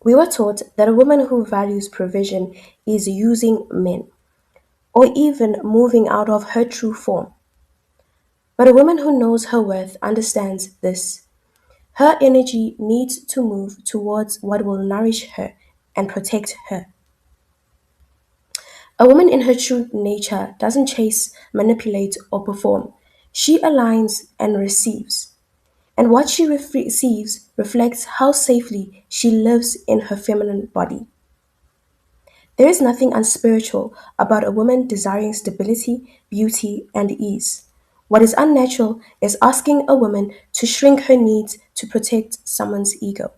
We were taught that a woman who values provision is using men, or even moving out of her true form. But a woman who knows her worth understands this. Her energy needs to move towards what will nourish her and protect her. A woman in her true nature doesn't chase, manipulate, or perform. She aligns and receives. And what she receives reflects how safely she lives in her feminine body. There is nothing unspiritual about a woman desiring stability, beauty, and ease. What is unnatural is asking a woman to shrink her needs to protect someone's ego.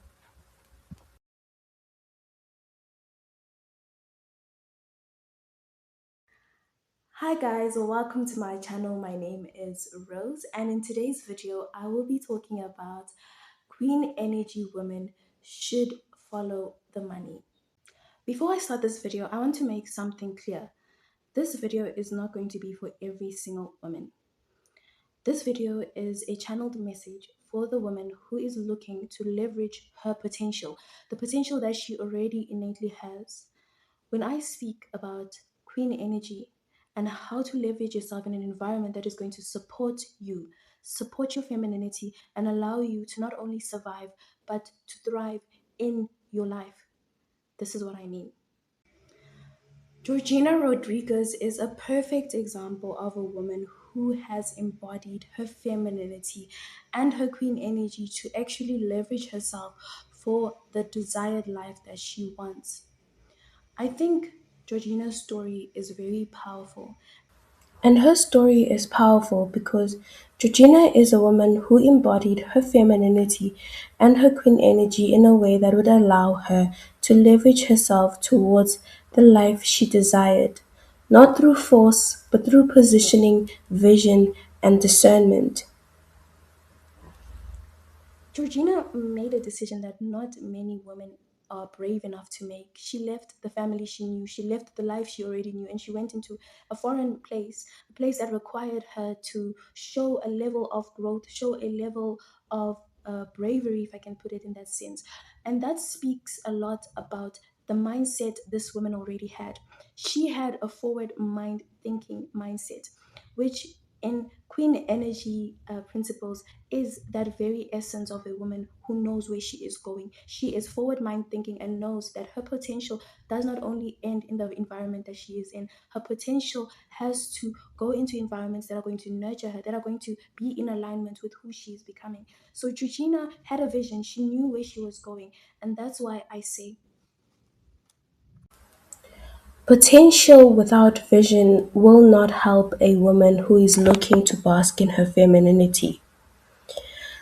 Hi guys, welcome to my channel. My name is Rose, and in today's video, I will be talking about Queen Energy women should follow the money. Before I start this video, I want to make something clear. This video is not going to be for every single woman. This video is a channeled message for the woman who is looking to leverage her potential, the potential that she already innately has. When I speak about queen energy and how to leverage yourself in an environment that is going to support your femininity, and allow you to not only survive but to thrive in your life, this is what I mean. Georgina Rodríguez is a perfect example of a woman who has embodied her femininity and her queen energy to actually leverage herself for the desired life that she wants. I think Georgina's story is very powerful. And her story is powerful because Georgina is a woman who embodied her femininity and her queen energy in a way that would allow her to leverage herself towards the life she desired, not through force, but through positioning, vision, and discernment. Georgina made a decision that not many women are brave enough to make. She left the family she knew, she left the life she already knew, and she went into a foreign place, a place that required her to show a level of growth, show a level of bravery, if I can put it in that sense. And that speaks a lot about the mindset this woman already had. She had a forward mind thinking mindset, which in queen energy principles is that very essence of a woman who knows where she is going. She is forward mind thinking and knows that her potential does not only end in the environment that she is in. Her potential has to go into environments that are going to nurture her, that are going to be in alignment with who she is becoming. So Georgina had a vision. She knew where she was going. And that's why I say potential without vision will not help a woman who is looking to bask in her femininity.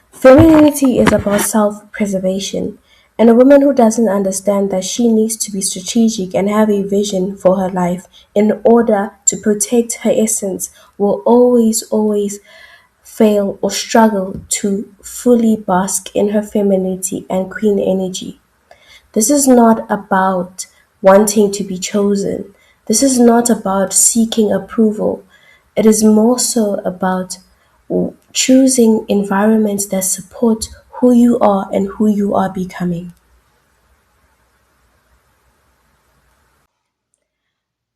Femininity is about self preservation, and a woman who doesn't understand that she needs to be strategic and have a vision for her life in order to protect her essence will always fail or struggle to fully bask in her femininity and queen energy. This is not about wanting to be chosen. This is not about seeking approval. It is more so about choosing environments that support who you are and who you are becoming.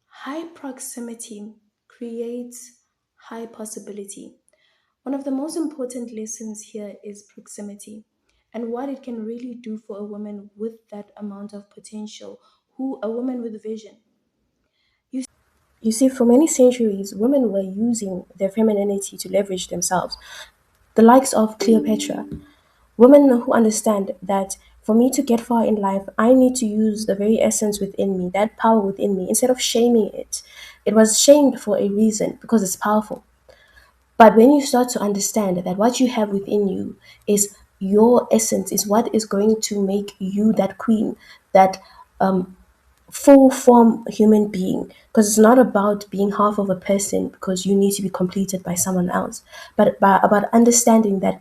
High proximity creates high possibility. One of the most important lessons here is proximity and what it can really do for a woman with that amount of potential, who a woman with vision. You see, for many centuries, women were using their femininity to leverage themselves. The likes of Cleopatra, women who understand that for me to get far in life, I need to use the very essence within me, that power within me, instead of shaming it. It was shamed for a reason because it's powerful. But when you start to understand that what you have within you is your essence, is what is going to make you that queen, that full form human being, because it's not about being half of a person because you need to be completed by someone else, but about understanding that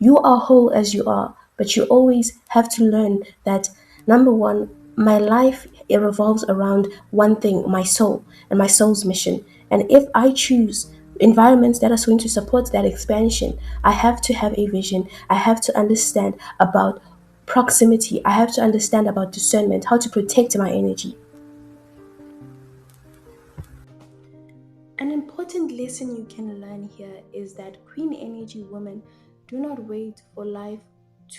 you are whole as you are, but you always have to learn that number one, my life it revolves around one thing, my soul and my soul's mission. And if I choose environments that are going to support that expansion, I have to have a vision. I have to understand about proximity. I have to understand about discernment, how to protect my energy. An important lesson you can learn here is that Queen Energy women do not wait for life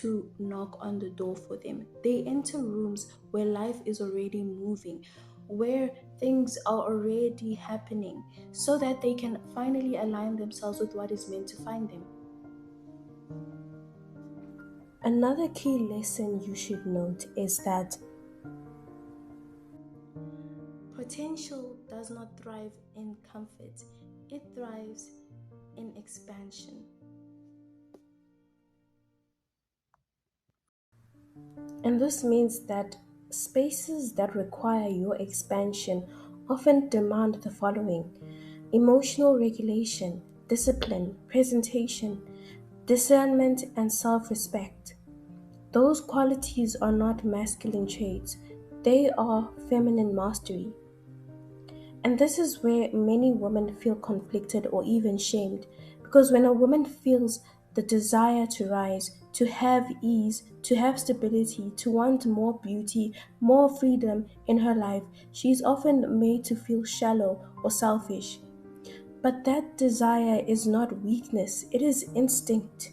to knock on the door for them. They enter rooms where life is already moving, where things are already happening, so that they can finally align themselves with what is meant to find them. Another key lesson you should note is that potential does not thrive in comfort, it thrives in expansion. And this means that spaces that require your expansion often demand the following: emotional regulation, discipline, presentation, discernment, and self respect. Those qualities are not masculine traits, they are feminine mastery. And this is where many women feel conflicted or even shamed. Because when a woman feels the desire to rise, to have ease, to have stability, to want more beauty, more freedom in her life, she is often made to feel shallow or selfish. But that desire is not weakness, it is instinct.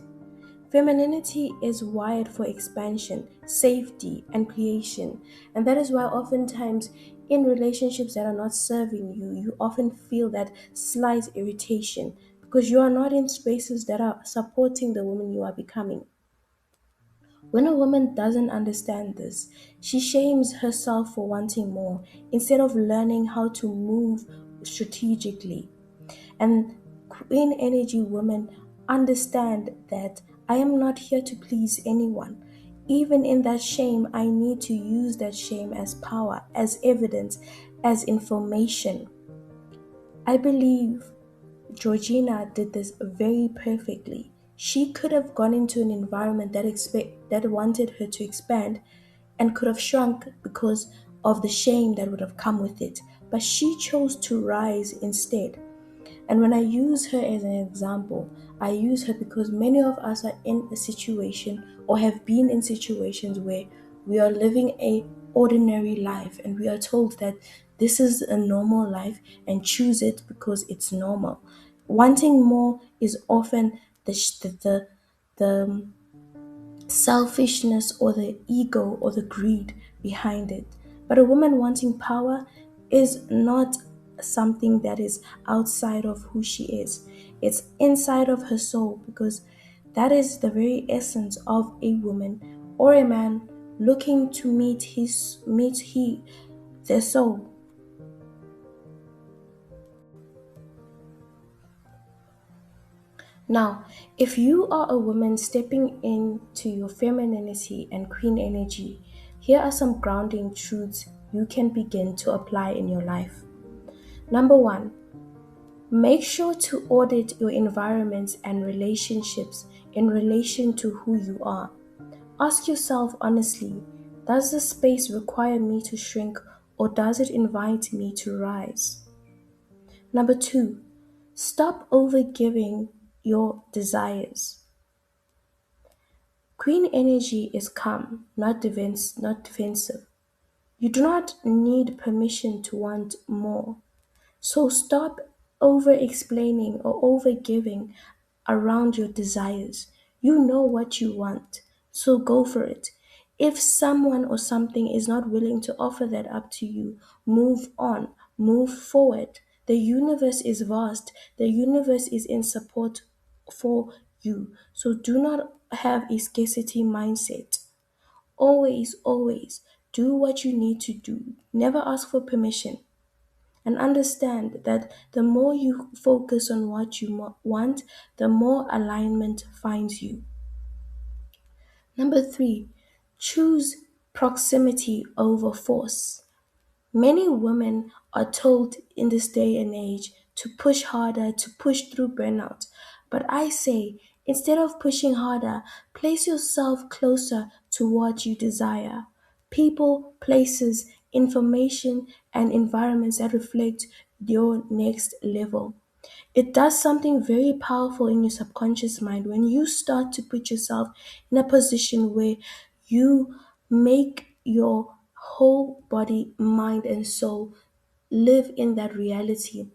Femininity is wired for expansion, safety, and creation. And that is why oftentimes in relationships that are not serving you, you often feel that slight irritation because you are not in spaces that are supporting the woman you are becoming. When a woman doesn't understand this, she shames herself for wanting more instead of learning how to move strategically. And Queen Energy women understand that I am not here to please anyone. Even in that shame, I need to use that shame as power, as evidence, as information. I believe Georgina did this very perfectly. She could have gone into an environment that wanted her to expand and could have shrunk because of the shame that would have come with it. But she chose to rise instead. And when I use her as an example, I use her because many of us are in a situation or have been in situations where we are living a ordinary life and we are told that this is a normal life and choose it because it's normal. Wanting more is often the selfishness or the ego or the greed behind it. But a woman wanting power is not something that is outside of who she is. It's inside of her soul because that is the very essence of a woman or a man looking to meet their soul. Now, if you are a woman stepping into your femininity and queen energy, here are some grounding truths you can begin to apply in your life. Number one, make sure to audit your environments and relationships in relation to who you are. Ask yourself honestly, does this space require me to shrink or does it invite me to rise? Number two, stop overgiving your desires. Queen energy is calm, not defensive. You do not need permission to want more. So stop over explaining or over giving around your desires. You know what you want, so go for it. If someone or something is not willing to offer that up to you, move on, move forward. The universe is vast, the universe is in support for you. So do not have a scarcity mindset. Always do what you need to do. Never ask for permission and understand that the more you focus on what you want, the more alignment finds you. Number three, choose proximity over force. Many women are told in this day and age to push harder, to push through burnout. But I say, instead of pushing harder, place yourself closer to what you desire. People, places, information, and environments that reflect your next level. It does something very powerful in your subconscious mind when you start to put yourself in a position where You make your whole body, mind, and soul live in that reality.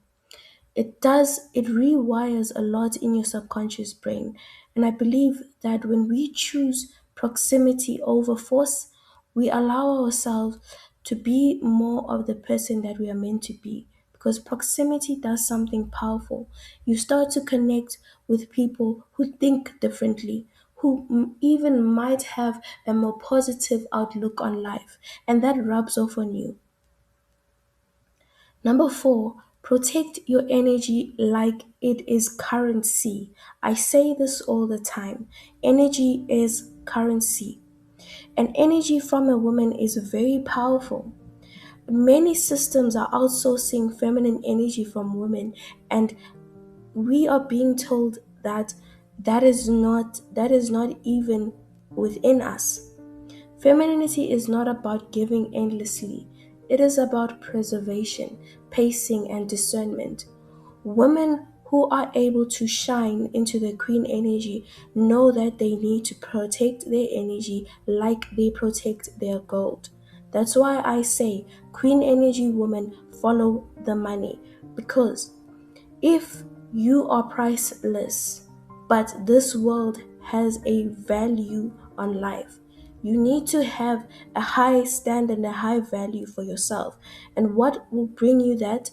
It rewires a lot in your subconscious brain. And I believe that when we choose proximity over force, we allow ourselves to be more of the person that we are meant to be. Because proximity does something powerful. You start to connect with people who think differently, who even might have a more positive outlook on life, and that rubs off on you. Number four, protect your energy like it is currency. I say this all the time. Energy is currency, and energy from a woman is very powerful. Many systems are outsourcing feminine energy from women, and we are being told that that is not even within us. Femininity is not about giving endlessly, it is about preservation, pacing, and discernment. Women who are able to shine into their queen energy know that they need to protect their energy like they protect their gold. That's why I say, queen energy women follow the money, because if you are priceless, but this world has a value on life, you need to have a high standard and a high value for yourself. And what will bring you that?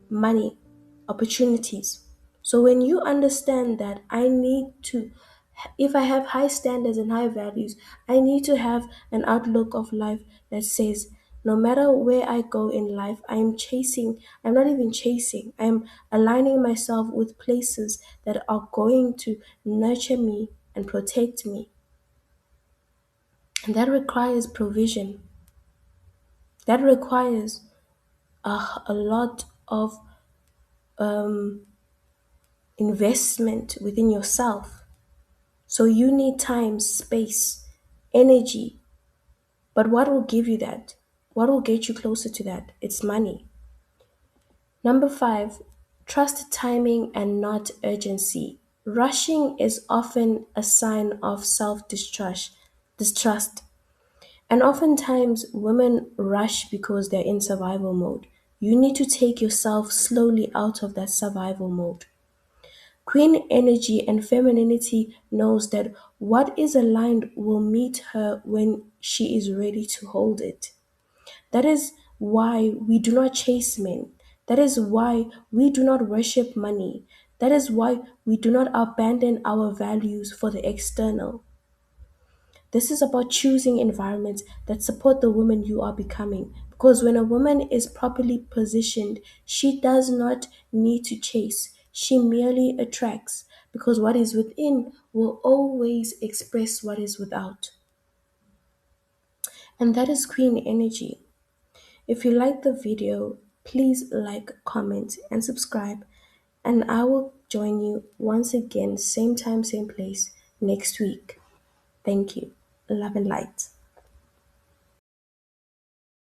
Money, opportunities. So when you understand that if I have high standards and high values, I need to have an outlook of life that says, no matter where I go in life, I'm not even chasing, I'm aligning myself with places that are going to nurture me and protect me. And that requires provision. That requires a lot of investment within yourself. So you need time, space, energy. But what will give you that? What will get you closer to that? It's money. Number five, trust timing and not urgency. Rushing is often a sign of distrust. And oftentimes women rush because they're in survival mode. You need to take yourself slowly out of that survival mode. Queen energy and femininity knows that what is aligned will meet her when she is ready to hold it. That is why we do not chase men. That is why we do not worship money. That is why we do not abandon our values for the external. This is about choosing environments that support the woman you are becoming. Because when a woman is properly positioned, she does not need to chase. She merely attracts. Because what is within will always express what is without. And that is queen energy. If you like the video, please like, comment, and subscribe. And I will join you once again, same time, same place, next week. Thank you. Love and light.